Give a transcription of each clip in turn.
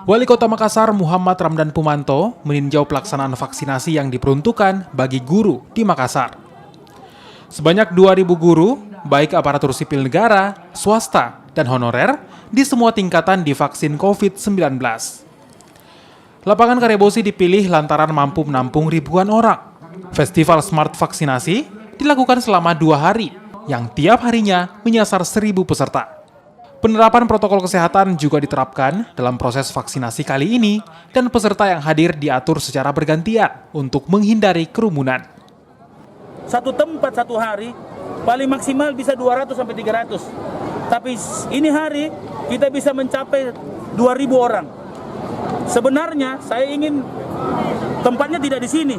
Wali Kota Makassar Muhammad Ramdan Pumanto meninjau pelaksanaan vaksinasi yang diperuntukkan bagi guru di Makassar. Sebanyak 2.000 guru, baik aparatur sipil negara, swasta, dan honorer, di semua tingkatan divaksin COVID-19. Lapangan Karebosi dipilih lantaran mampu menampung ribuan orang. Festival Smart Vaksinasi dilakukan selama 2 hari, yang tiap harinya menyasar 1.000 peserta. Penerapan protokol kesehatan juga diterapkan dalam proses vaksinasi kali ini dan peserta yang hadir diatur secara bergantian untuk menghindari kerumunan. Satu tempat satu hari paling maksimal bisa 200 sampai 300. Tapi ini hari kita bisa mencapai 2.000 orang. Sebenarnya saya ingin tempatnya tidak di sini,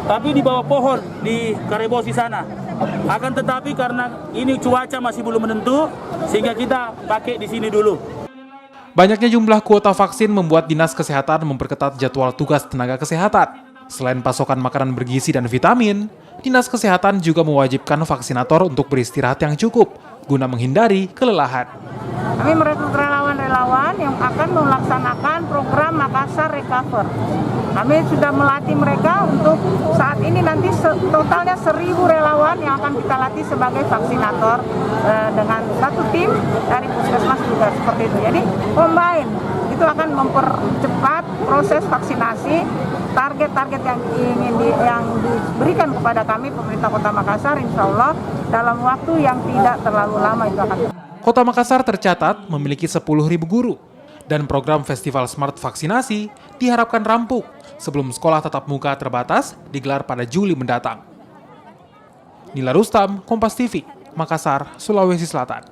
tapi di bawah pohon di Karebosi sana. Akan tetapi karena ini cuaca masih belum menentu, sehingga kita pakai di sini dulu. Banyaknya jumlah kuota vaksin membuat Dinas Kesehatan memperketat jadwal tugas tenaga kesehatan. Selain pasokan makanan bergizi dan vitamin, Dinas Kesehatan juga mewajibkan vaksinator untuk beristirahat yang cukup, guna menghindari kelelahan. Kami merekrut relawan-relawan yang akan melaksanakan program Makassar Recover. Kami sudah melatih mereka untuk saat ini nanti totalnya 1.000 relawan yang akan kita latih sebagai vaksinator dengan satu tim dari puskesmas juga seperti itu. Jadi combine itu akan mempercepat proses vaksinasi. Target-target yang diberikan kepada kami pemerintah Kota Makassar, insya Allah dalam waktu yang tidak terlalu lama itu akan. Kota Makassar tercatat memiliki 10.000 guru, dan program Festival Smart Vaksinasi diharapkan rampung sebelum sekolah tatap muka terbatas digelar pada Juli mendatang. Nila Rustam, Kompas TV, Makassar, Sulawesi Selatan.